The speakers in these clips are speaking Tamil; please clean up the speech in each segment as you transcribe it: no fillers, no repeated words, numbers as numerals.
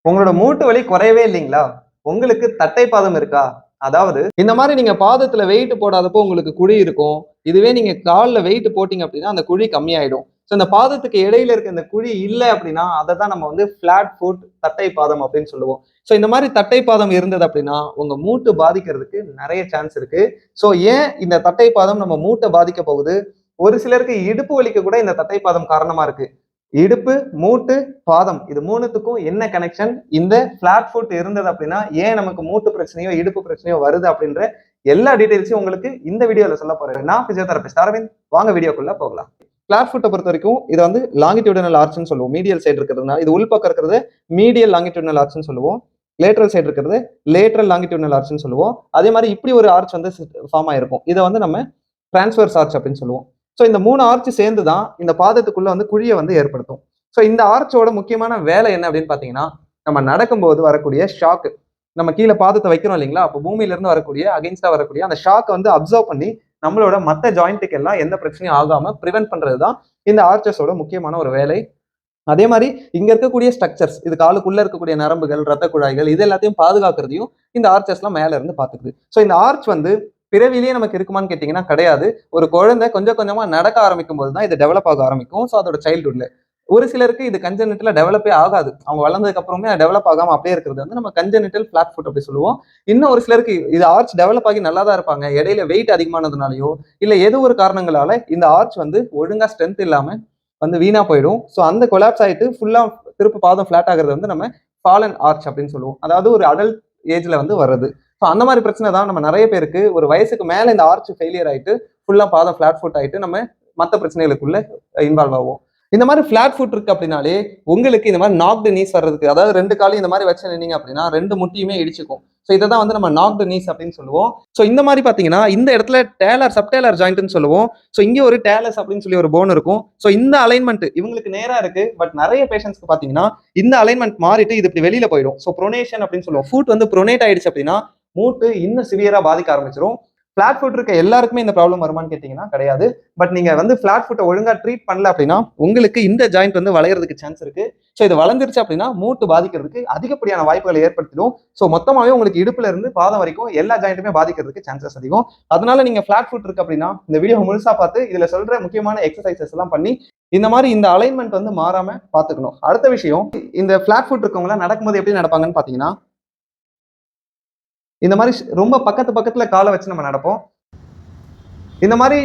உங்களோட மூட்டு வலி குறையவே இல்லைங்களா? உங்களுக்கு தட்டை பாதம் இருக்கா? அதாவது இந்த மாதிரி நீங்க பாதத்துல வெயிட் போடாதப்போ உங்களுக்கு குழி இருக்கும். இதுவே நீங்க கால்ல வெயிட் போட்டீங்க அப்படின்னா அந்த குழி கம்மியாயிடும். ஸோ இந்த பாதத்துக்கு இடையில இருக்க இந்த குழி இல்ல அப்படின்னா அதை தான் நம்ம வந்து ஃபிளாட் ஃபுட் தட்டை பாதம் அப்படின்னு சொல்லுவோம். ஸோ இந்த மாதிரி தட்டை பாதம் இருந்தது அப்படின்னா உங்க மூட்டு பாதிக்கிறதுக்கு நிறைய சான்ஸ் இருக்கு. ஸோ ஏன் இந்த தட்டை பாதம் நம்ம மூட்டை பாதிக்க போகுது? ஒரு சிலருக்கு இடுப்பு வலிக்கு கூட இந்த தட்டை பாதம் காரணமா இருக்கு. இடுப்பு, மூட்டு, பாதம் இது மூணுத்துக்கும் என்ன கனெக்ஷன்? இந்த பிளாட் ஃபுட் இருந்தது அப்படின்னா ஏன் நமக்கு மூட்டு பிரச்சனையோ இடுப்பு பிரச்சனையோ வருது அப்படின்ற எல்லா டீடைல்ஸையும் உங்களுக்கு இந்த வீடியோல சொல்ல போறேன். நான் பிசியோதெரபிஸ்ட் அரவிந்த். வாங்க வீடியோக்குள்ள போகலாம். பிளாட் ஃபுட்டை பொறுத்த வரைக்கும் இது வந்து லாங்கிடியூடனல் ஆர்ச்னு சொல்லுவோம். மீடியல் சைடு இருக்கிறதுனா இது உள்பக்கம் இருக்கிறது மீடியல் லாங்கிடியூடனல் ஆர்ச்னு சொல்லுவோம். லேட்ரல் சைடு இருக்கிறது லேட்ரல் லாங்கிடியூடனல் ஆர்ச்னு சொல்லுவோம். அதே மாதிரி இப்படி ஒரு ஆர்ச் வந்து ஃபார்ம் ஆயிருக்கும். இதை வந்து நம்ம டிரான்ஸ்வர்ஸ் ஆர்ச் அப்படின்னு சொல்லுவோம். ஸோ இந்த 3 ஆர்ச் சேர்ந்து தான் இந்த பாதத்துக்குள்ள வந்து குழியை வந்து ஏற்படுத்தும். ஸோ இந்த ஆர்ச்சோட முக்கியமான வேலை என்ன அப்படின்னு பார்த்தீங்கன்னா, நம்ம நடக்கும்போது வரக்கூடிய ஷாக்கு, நம்ம கீழே பாதத்தை வைக்கிறோம் இல்லைங்களா, அப்போ பூமியில இருந்து வரக்கூடிய அகைன்ஸ்டா வரக்கூடிய அந்த ஷாக்கை வந்து அப்சர்வ் பண்ணி நம்மளோட மற்ற ஜாயிண்ட்டுக்கு எல்லாம் எந்த பிரச்சனையும் ஆகாம ப்ரிவென்ட் பண்றது தான் இந்த ஆர்ச்சஸோட முக்கியமான ஒரு வேலை. அதே மாதிரி இங்க இருக்கக்கூடிய ஸ்ட்ரக்சர்ஸ், இது காலுக்குள்ள இருக்கக்கூடிய நரம்புகள், ரத்த குழாய்கள் இது எல்லாத்தையும் பாதுகாக்கிறதையும் இந்த ஆர்ச்சஸ்லாம் மேல இருந்து பாத்துக்குது. ஸோ இந்த ஆர்ச் வந்து பிறவிலேயே நமக்கு இருக்குமான்னு கேட்டீங்கன்னா கிடையாது. ஒரு குழந்தை கொஞ்சம் கொஞ்சமா நடக்க ஆரம்பிக்கும் போது தான் இது டெவலப் ஆக ஆரம்பிக்கும். ஸோ அதோட சைல்ட்ஹுட்ல ஒரு சிலருக்கு இது கன்ஜெனிட்டலா டெவலப்பே ஆகாது. அவங்க வளர்ந்ததுக்கு அப்புறமே டெவலப் ஆகாம அப்படியே இருக்கிறது வந்து நம்ம கன்ஜெனிட்டல் பிளாட் ஃபுட் அப்படி சொல்லுவோம். இன்னும் ஒரு சிலருக்கு இது ஆர்ச் டெவலப் ஆகி நல்லா தான் இருப்பாங்க. இடையில வெயிட் அதிகமானதுனாலயோ இல்ல ஏதோ ஒரு காரணங்களால இந்த ஆர்ச் வந்து ஒழுங்கா ஸ்ட்ரென்த் இல்லாம வந்து வீணா போயிடும். ஸோ அந்த கொலாப்ஸ் ஆயிட்டு ஃபுல்லா திருப்ப பாதம் ஃபிளாட் ஆகிறது வந்து நம்ம ஃபாலன் ஆர்ச் அப்படின்னு சொல்லுவோம். அதாவது ஒரு அடல்ட் ஏஜ்ல வந்து வர்றது. ஸோ அந்த மாதிரி பிரச்சனை தான் நம்ம நிறைய பேருக்கு ஒரு வயசுக்கு மேல இந்த ஆர்ச் ஃபெயிலியர் ஆயிட்டு ஃபுல்லா பாதம் ஃபிளாட் ஃபுட் ஆயிட்டு நம்ம மற்ற பிரச்சனைகளுக்குள்ள இன்வால்வ் ஆகும். இந்த மாதிரி ஃபிளாட் ஃபுட் இருக்கு அப்படின்னாலே உங்களுக்கு இந்த மாதிரி நாக்டு நீஸ் வர்றதுக்கு, அதாவது 2 காலையும் இந்த மாதிரி வச்சு நின்னீங்க அப்படின்னா 2 முட்டியுமே இடிச்சுக்கும். ஸோ இதை தான் வந்து நம்ம நாக்டு நீஸ் அப்படின்னு சொல்லுவோம். ஸோ இந்த மாதிரி பார்த்தீங்கன்னா இந்த இடத்துல டேலர் சப்டேலர் ஜாயிண்ட்னு சொல்லுவோம். ஸோ இங்கே ஒரு டேலஸ் அப்படின்னு சொல்லி ஒரு போன் இருக்கும். ஸோ இந்த அலைன்மெண்ட் இவங்களுக்கு நேரா இருக்கு. பட் நிறைய பேஷண்ட்ஸ்க்கு பார்த்தீங்கன்னா இந்த அலைன்மெண்ட் மாறிட்டு இது இப்படி வெளியில போயிடும். ஸோ ப்ரொனேஷன் அப்படின்னு சொல்லுவோம். ஃபுட் வந்து ப்ரொனேட் ஆயிடுச்சு அப்படின்னா மூட்டு இன்னும் சிவியரா பாதிக்க ஆரம்பிச்சிடும். பிளாட் ஃபுட் இருக்க எல்லாருக்குமே இந்த ப்ராப்ளம் வருமானு கேட்டீங்கன்னா கிடையாது. பட் நீங்க வந்து பிளாட் ஃபுட்டை ஒழுங்கா ட்ரீட் பண்ணல அப்படின்னா உங்களுக்கு இந்த ஜாயிண்ட் வந்து வளையறதுக்கு சான்ஸ் இருக்கு. ஸோ இது வளர்ந்துருச்சு அப்படின்னா மூட்டு பாதிக்கிறதுக்கு அதிகப்படியான வாய்ப்புகளை ஏற்படுத்திடும். ஸோ மொத்தமாவே உங்களுக்கு இடுப்புல இருந்து பாதம் வரைக்கும் எல்லா ஜாயிண்ட்டுமே பாதிக்கிறதுக்கு சான்சஸ் அதிகம். அதனால நீங்க பிளாட் ஃபுட் இருக்கு அப்படின்னா இந்த வீடியோ முழுசா பார்த்து இதுல சொல்ற முக்கியமான எக்ஸசைசஸ் எல்லாம் பண்ணி இந்த மாதிரி இந்த அலைன்மெண்ட் வந்து மாறாம பாத்துக்கணும். அடுத்த விஷயம், இந்த பிளாட் ஃபுட் இருக்கவங்க நடக்கும்போது எப்படி நடப்பாங்கன்னு பாத்தீங்கன்னா இந்த மாதிரி ரொம்ப பக்கத்துல காலை வச்சு நம்ம நடப்போம். இந்த மாதிரி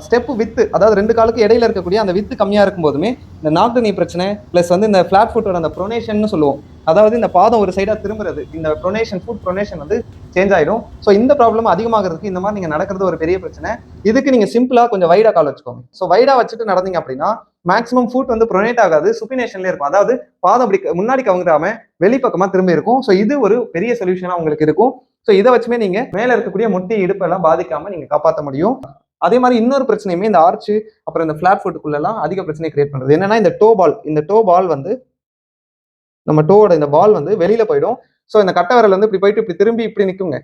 ஸ்டெப் வித்து, அதாவது 2 காலுக்கு இடையில இருக்கக்கூடிய அந்த வித்து கம்மியா இருக்கும் போதுமே இந்த நாக்டு நீ பிரச்சனை பிளஸ் வந்து இந்த பிளாட் ஃபுட்டோட அந்த ப்ரொனேஷன் சொல்லுவோம், அதாவது இந்த பாதம் ஒரு சைடா திரும்புறது, இந்த ப்ரொனேஷன் ஃபுட் ப்ரொனேஷன் வந்து சேஞ்ச் ஆயிடும். ஸோ இந்த ப்ராப்ளம் அதிகமாகிறதுக்கு இந்த மாதிரி நீங்க நடக்கிறது ஒரு பெரிய பிரச்சனை. இதுக்கு நீங்க சிம்பிளா கொஞ்சம் வைடா கால் வச்சுக்கோங்க. ஸோ வைடா வச்சுட்டு நடந்தீங்க அப்படின்னா மேக்ஸிமம் ஃபுட் வந்து ப்ரொனேட் ஆகாது, சுப்பினேஷன்லேயே இருக்கும். அதாவது பாதம் அப்படி முன்னாடி கவுங்காம வெளிப்பக்கமா திரும்பி இருக்கும். ஸோ இது ஒரு பெரிய சொல்யூஷனா உங்களுக்கு இருக்கும். ஸோ இதை வச்சுமே நீங்க மேல இருக்கக்கூடிய முட்டி இடுப்பெல்லாம் பாதிக்காம நீங்க காப்பாற்ற முடியும். அதே மாதிரி இன்னொரு பிரச்சனையுமே இந்த ஆர்ச் அப்புறம் இந்த பிளாட் ஃபுட்டுக்குள்ள எல்லாம் அதிக பிரச்சனை கிரியேட் பண்றது என்னன்னா இந்த டோ பால் வந்து நம்ம டோவோட இந்த பால் வந்து வெளியில போயிடும். ஸோ இந்த கட்டை விரல் வந்து இப்படி போயிட்டு இப்படி திரும்பி இப்படி நிற்குங்க.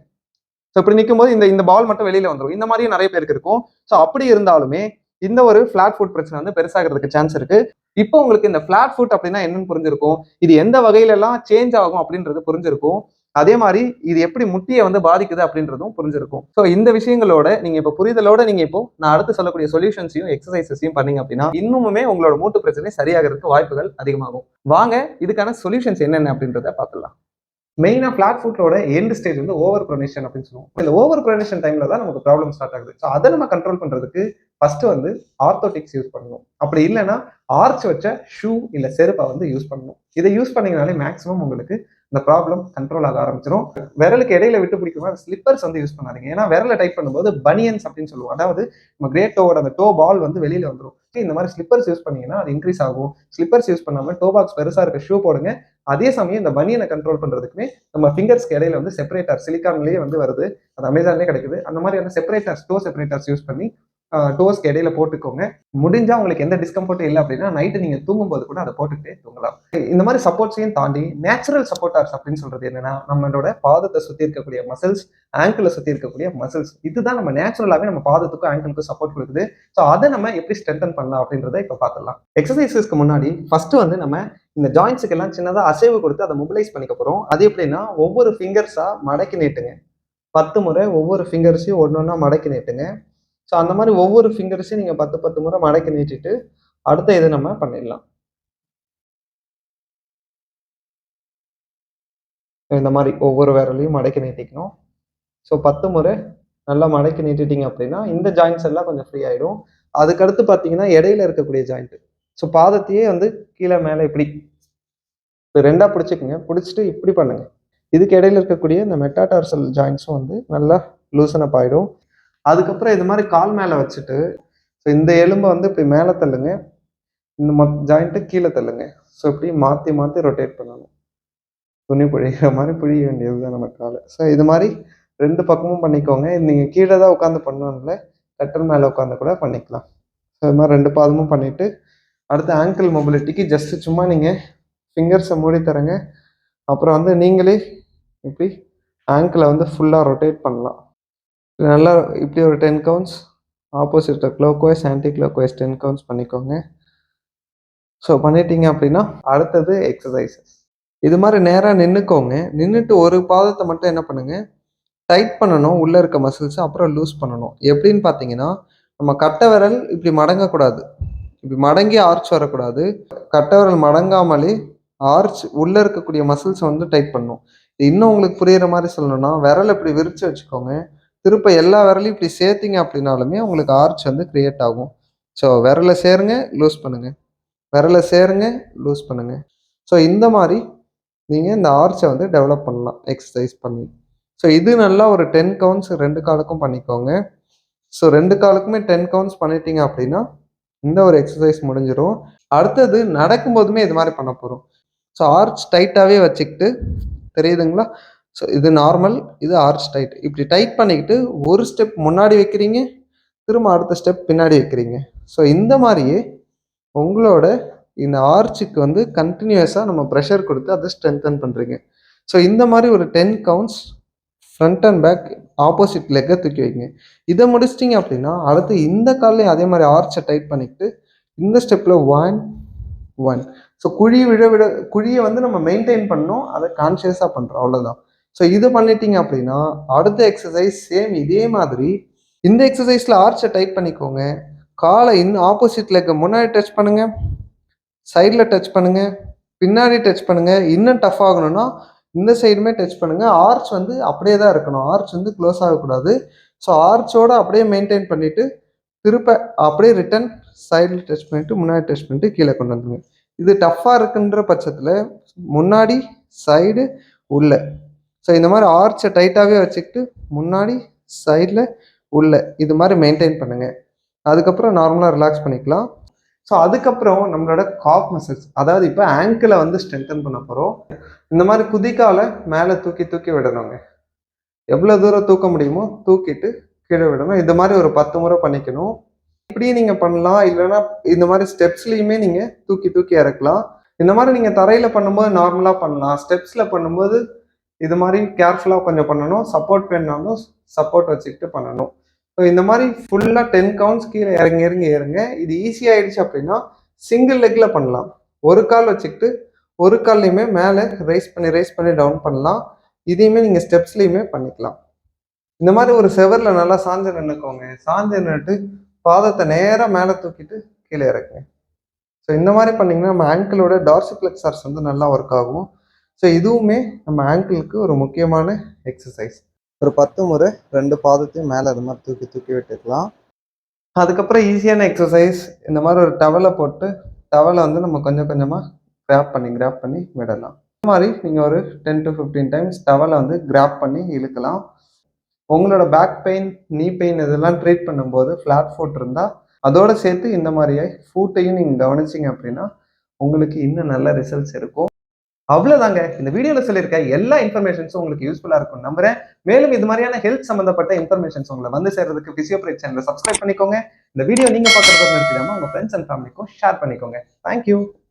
ஸோ இப்படி நிற்கும் போது இந்த பால் மட்டும் வெளியில வந்துடும். இந்த மாதிரியும் நிறைய பேருக்கு இருக்கும். ஸோ அப்படி இருந்தாலுமே இந்த ஒரு பிளாட் ஃபுட் பிரச்சனை வந்து பெருசாகிறதுக்கு சான்ஸ் இருக்கு. இப்போ உங்களுக்கு இந்த பிளாட் ஃபுட் அப்படின்னா என்னன்னு புரிஞ்சிருக்கும். இது எந்த வகையில எல்லாம் சேஞ்ச் ஆகும் அப்படின்றது புரிஞ்சிருக்கும். அதே மாதிரி இது எப்படி முட்டியை வந்து பாதிக்குது அப்படின்றதும் புரிஞ்சிருக்கும். ஸோ இந்த விஷயங்களோட நீங்க இப்போ புரிதலோட நீங்க இப்போ நான் அடுத்து சொல்லக்கூடிய சொல்யூஷன்ஸையும் எக்ஸசைசஸையும் பண்ணீங்க அப்படின்னா இன்னுமே உங்களோட மூட்டு பிரச்சனை சரியாகிறதுக்கு வாய்ப்புகள் அதிகமாகும். வாங்க இதுக்கான சொல்யூஷன்ஸ் என்னென்ன அப்படின்றத பார்க்கலாம். மெயினா பிளாட் ஃபுட்டோட எண்ட் ஸ்டேஜ் வந்து ஓவர் ப்ரொனேஷன் அப்படின்னு சொல்லுவோம். இந்த ஓவர் ப்ரொனேஷன் டைம்ல தான் நமக்கு ப்ராப்ளம் ஸ்டார்ட் ஆகுது. ஸோ அதை நம்ம கண்ட்ரோல் பண்றதுக்கு ஃபர்ஸ்ட் வந்து ஆர்த்தோட்டிக்ஸ் யூஸ் பண்ணணும். அப்படி இல்லைன்னா ஆர்ச் வச்ச ஷூ இல்ல செருப்பை வந்து யூஸ் பண்ணணும். இதை யூஸ் பண்ணீங்கனாலே மேக்ஸிமம் உங்களுக்கு இந்த ப்ராப்ளம் கண்ட்ரோல் ஆக ஆரம்பிச்சிடும். விரலுக்கு இடையில விட்டு பிடிக்கும் ஸ்லிப்பர்ஸ் வந்து யூஸ் பண்ணாதீங்க. ஏன்னா விரலை டைப் பண்ணும்போது பனியன்ஸ் அப்படின்னு சொல்லுவோம். அதாவது நம்ம கிரேட் டோவோட அந்த டோ பால் வந்து வெளியில வந்துடும். இந்த மாதிரி ஸ்லிப்பர்ஸ் யூஸ் பண்ணீங்கன்னா அது இன்க்ரீஸ் ஆகும். ஸ்லிப்பர்ஸ் யூஸ் பண்ணாம டோ பாக்ஸ் பெருசா இருக்க ஷூ போடுங்க. அதே சமயம் இந்த பனியனை கண்ட்ரோல் பண்றதுக்குமே நம்ம ஃபிங்கர்ஸ்க்கு இடையில வந்து செப்பரேட்டர் சிலிக்கான்லேயே வந்து வருது, அது அமேசான்லேயே கிடைக்குது. அந்த மாதிரியான செப்பரேட்டர்ஸ் டோ செப்பரேட்டர்ஸ் யூஸ் பண்ணி டோஸ்க்கு இடையில போட்டுக்கோங்க. முடிஞ்சா உங்களுக்கு எந்த டிஸ்கம்ஃபர்ட்டும் இல்லை அப்படின்னா நைட்டு நீங்க தூங்கும்போது கூட அதை போட்டுக்கிட்டே தூங்கலாம். இந்த மாதிரி சப்போர்ட்ஸையும் தாண்டி நேச்சுரல் சப்போர்ட்டர்ஸ் அப்படின்னு சொல்றது என்னன்னா நம்மளோட பாதத்தை சுத்தி இருக்கக்கூடிய மசில்ஸ், ஆங்கிளை சுத்தி இருக்கக்கூடிய மசில்ஸ், இதுதான் நம்ம நேச்சுரலாவே நம்ம பாதத்துக்கும் ஆங்கிளுக்கும் சப்போர்ட் கொடுக்குது. ஸோ அதை நம்ம எப்படி ஸ்ட்ரென்தன் பண்ணலாம் அப்படின்றத இப்போ பார்த்துடலாம். எக்ஸசைசஸ்க்கு முன்னாடி ஃபர்ஸ்ட் வந்து நம்ம இந்த ஜாயின்ஸுக்கு எல்லாம் சின்னதா அசைவு கொடுத்து அதை மொபிலைஸ் பண்ணிக்க போறோம். அது எப்படின்னா ஒவ்வொரு ஃபிங்கர்ஸா மடக்கி நீட்டுங்க. 10 முறை ஒவ்வொரு ஃபிங்கர்ஸையும் ஒண்ணொண்ணா மடக்கி நீட்டுங்க. ஸோ அந்த மாதிரி ஒவ்வொரு ஃபிங்கர்ஸையும் நீங்க 10 முறை மடக்கி நீட்டிட்டு அடுத்த இதை நம்ம பண்ணிடலாம். இந்த மாதிரி ஒவ்வொரு விரலையும் மடக்கி நீட்டிக்கணும். ஸோ 10 முறை நல்லா மடக்கி நீட்டிட்டீங்க அப்படின்னா இந்த ஜாயின்ஸ் எல்லாம் கொஞ்சம் ஃப்ரீ ஆயிடும். அதுக்கடுத்து பார்த்தீங்கன்னா இடையில இருக்கக்கூடிய ஜாயிண்ட். ஸோ பாதத்தையே வந்து கீழே மேலே இப்படி ரெண்டா பிடிச்சிக்கங்க. பிடிச்சிட்டு இப்படி பண்ணுங்க. இதுக்கு இடையில இருக்கக்கூடிய இந்த மெட்டாடார்சல் ஜாயின்ஸும் வந்து நல்லா லூசன் அப் ஆயிடும். அதுக்கப்புறம் இது மாதிரி கால் மேலே வச்சுட்டு ஸோ இந்த எலும்பை வந்து இப்படி மேலே தள்ளுங்க. இந்த ஜாயிண்ட்டை கீழே தள்ளுங்க. ஸோ இப்படி மாற்றி மாற்றி ரொட்டேட் பண்ணணும். துணி புழிகிற மாதிரி புழிய வேண்டியது தான் நம்ம காலை. ஸோ இது மாதிரி 2 பக்கமும் பண்ணிக்கோங்க. நீங்கள் கீழே தான் உட்காந்து பண்ணணும்ல, கட்டில் மேலே உட்காந்து கூட பண்ணிக்கலாம். ஸோ இது மாதிரி 2 பாதமும் பண்ணிவிட்டு அடுத்து ஆங்கிள் மொபிலிட்டிக்கு ஜஸ்ட் சும்மா நீங்கள் ஃபிங்கர்ஸை மூடி தரங்க. அப்புறம் வந்து நீங்களே இப்படி ஆங்கிளை வந்து ஃபுல்லாக ரொட்டேட் பண்ணலாம். நல்லா இப்படி ஒரு 10 கவுண்ட்ஸ் ஆப்போசிட் க்ளோக்வைஸ் ஆன்டி க்ளோக்வைஸ் 10 கவுண்ட்ஸ் பண்ணிக்கோங்க. ஸோ பண்ணிட்டீங்க அப்படின்னா அடுத்தது எக்ஸசைசஸ். இது மாதிரி நேராக நின்றுக்கோங்க. நின்றுட்டு ஒரு பாதத்தை மட்டும் என்ன பண்ணுங்க, டைட் பண்ணணும் உள்ளே இருக்க மசில்ஸ், அப்புறம் லூஸ் பண்ணணும். எப்படின்னு பார்த்தீங்கன்னா நம்ம கட்டை விரல் இப்படி மடங்கக்கூடாது, இப்படி மடங்கி ஆர்ச் வரக்கூடாது. கட்டை விரல் மடங்காமலே ஆர்ச் உள்ளே இருக்கக்கூடிய மசில்ஸை வந்து டைட் பண்ணணும். இன்னும் உங்களுக்கு புரியுற மாதிரி சொல்லணும்னா விரல் இப்படி விரித்து வச்சுக்கோங்க. திருப்ப எல்லா விரலையும் இப்படி சேர்த்திங்க அப்படின்னாலுமே உங்களுக்கு ஆர்ச் வந்து க்ரியேட் ஆகும். ஸோ விரலை சேருங்க, லூஸ் பண்ணுங்கள், விரலை சேருங்க, லூஸ் பண்ணுங்கள். ஸோ இந்த மாதிரி நீங்கள் இந்த ஆர்ச்சை வந்து டெவலப் பண்ணலாம் எக்ஸசைஸ் பண்ணி. ஸோ இது நல்லா ஒரு 10 கவுண்ட்ஸ் 2 காலுக்கும் பண்ணிக்கோங்க. ஸோ 2 காலுக்குமே 10 கவுண்ட்ஸ் பண்ணிட்டீங்க அப்படின்னா இந்த ஒரு எக்ஸசைஸ் முடிஞ்சிடும். அடுத்தது நடக்கும்போதுமே இது மாதிரி பண்ண போகிறோம். ஸோ ஆர்ச் டைட்டாகவே வச்சுக்கிட்டு, தெரியுதுங்களா? ஸோ இது நார்மல், இது ஆர்ச் டைட். இப்படி டைட் பண்ணிக்கிட்டு ஒரு ஸ்டெப் முன்னாடி வைக்கிறீங்க, திரும்ப அடுத்த ஸ்டெப் பின்னாடி வைக்கிறீங்க. ஸோ இந்த மாதிரியே உங்களோட இந்த ஆர்ச்சுக்கு வந்து கண்டினியூஸாக நம்ம ப்ரெஷர் கொடுத்து அதை ஸ்ட்ரென்தன் பண்ணுறீங்க. ஸோ இந்த மாதிரி ஒரு 10 counts front and back opposite லெக்கை தூக்கி வைங்க. இதை முடிச்சிட்டிங்க அப்படின்னா அடுத்து இந்த கால்லையும் அதே மாதிரி ஆர்ச்சை டைட் பண்ணிக்கிட்டு இந்த ஸ்டெப்பில் 1 1. ஸோ குழியை வந்து நம்ம மெயின்டைன் பண்ணணும், அதை கான்ஷியஸாக பண்ணுறோம், அவ்வளோதான். ஸோ இது பண்ணிட்டீங்க அப்படின்னா அடுத்த எக்ஸசைஸ் சேம் இதே மாதிரி. இந்த எக்ஸசைஸில் ஆர்ச்சை டைட் பண்ணிக்கோங்க. காலை இன்னும் ஆப்போசிட் லெக்கை முன்னாடி டச் பண்ணுங்கள், சைடில் டச் பண்ணுங்கள், பின்னாடி டச் பண்ணுங்கள். இன்னும் டஃப் ஆகணும்னா இந்த சைடுமே டச் பண்ணுங்கள். ஆர்ச் வந்து அப்படியே தான் இருக்கணும், ஆர்ச் வந்து க்ளோஸ் ஆகக்கூடாது. ஸோ ஆர்ச்சோடு அப்படியே மெயின்டைன் பண்ணிவிட்டு திருப்ப அப்படியே ரிட்டன் சைடில் டச் பண்ணிவிட்டு முன்னாடி டச் பண்ணிட்டு கீழே கொண்டு வந்துடுங்க. இது டஃப்பாக இருக்குன்ற பட்சத்தில் முன்னாடி சைடு உள்ள. ஸோ இந்த மாதிரி ஆர்ச்சை டைட்டாகவே வச்சுக்கிட்டு முன்னாடி சைடில் உள்ள இது மாதிரி மெயின்டைன் பண்ணுங்கள். அதுக்கப்புறம் நார்மலாக ரிலாக்ஸ் பண்ணிக்கலாம். ஸோ அதுக்கப்புறம் நம்மளோட காஃப் மசில்ஸ், அதாவது இப்போ ஆங்கிளை வந்து ஸ்ட்ரென்தன் பண்ண போகிறோம். இந்த மாதிரி குதிக்காலை மேலே தூக்கி தூக்கி விடணுங்க. எவ்வளோ தூரம் தூக்க முடியுமோ தூக்கிட்டு கீழே விடணும். இந்த மாதிரி ஒரு 10 முறை பண்ணிக்கணும். இப்படியும் நீங்கள் பண்ணலாம், இல்லைன்னா இந்த மாதிரி ஸ்டெப்ஸ்லையுமே நீங்கள் தூக்கி தூக்கி இறக்கலாம். இந்த மாதிரி நீங்கள் தரையில் பண்ணும்போது நார்மலாக பண்ணலாம். ஸ்டெப்ஸில் பண்ணும்போது இது மாதிரி கேர்ஃபுல்லாக கொஞ்சம் பண்ணணும். சப்போர்ட் வேணாலும் சப்போர்ட் வச்சுக்கிட்டு பண்ணணும். ஸோ இந்த மாதிரி ஃபுல்லாக 10 கவுண்ட்ஸ் கீழே இறங்கி ஏறுங்க. இது ஈஸியாகிடுச்சு அப்படின்னா சிங்கிள் லெக்கில் பண்ணலாம். ஒரு கால் வச்சுக்கிட்டு ஒரு கால்லையுமே மேலே ரைஸ் பண்ணி டவுன் பண்ணலாம். இதையுமே நீங்கள் ஸ்டெப்ஸ்லையுமே பண்ணிக்கலாம். இந்த மாதிரி ஒரு செவரில் நல்லா சாஞ்சு நின்றுக்கோங்க. சாஞ்சு நின்றுட்டு பாதத்தை நேராக மேலே தூக்கிட்டு கீழே இறக்குங்க. ஸோ இந்த மாதிரி பண்ணிங்கன்னா நம்ம ஆங்கிளோட டார்சிஃப்ளெக்ஸர்ஸ் வந்து நல்லா ஒர்க் ஆகும். ஸோ இதுவுமே நம்ம ஆங்கிளுக்கு ஒரு முக்கியமான எக்ஸசைஸ். ஒரு 10 முறை 2 பாதத்தையும் மேலே அது மாதிரி தூக்கி தூக்கி விட்டுக்கலாம். அதுக்கப்புறம் ஈஸியான எக்ஸசைஸ், இந்த மாதிரி ஒரு டவலை போட்டு டவலை வந்து நம்ம கொஞ்சம் கொஞ்சமாக கிராப் பண்ணி விடலாம். இந்த மாதிரி நீங்கள் ஒரு 10 to 15 டைம்ஸ் டவலை வந்து கிராப் பண்ணி இழுக்கலாம். உங்களோட பேக் பெயின், நீ பெயின் இதெல்லாம் ட்ரீட் பண்ணும்போது ஃப்ளாட் ஃபுட் இருந்தால் அதோடு சேர்த்து இந்த மாதிரியே ஃபுட்டையும் நீங்கள் கவனிச்சிங்க அப்படின்னா உங்களுக்கு இன்னும் நல்ல ரிசல்ட்ஸ் இருக்கும். அவ்வளவுதாங்க. இந்த வீடியோல சொல்லியிருக்க எல்லா இன்ஃபர்மேஷன்ஸும் உங்களுக்கு யூஸ்ஃபுல்லா இருக்கும் நம்புறேன். மேலும் இது மாதிரியான ஹெல்த் சம்பந்தப்பட்ட இன்ஃபர்மேஷன்ஸ் உங்களை வந்து சேர்றதுக்கு பிசியோபிரைட் சேனலை சப்ஸ்கிரைப் பண்ணிக்கோங்க. இந்த வீடியோ நீங்க பார்க்கறத நிறுத்திடாம உங்க ஃப்ரெண்ட்ஸ் அண்ட் ஃபேமிலிக்கும் ஷேர் பண்ணிக்கோங்க. தேங்க்யூ.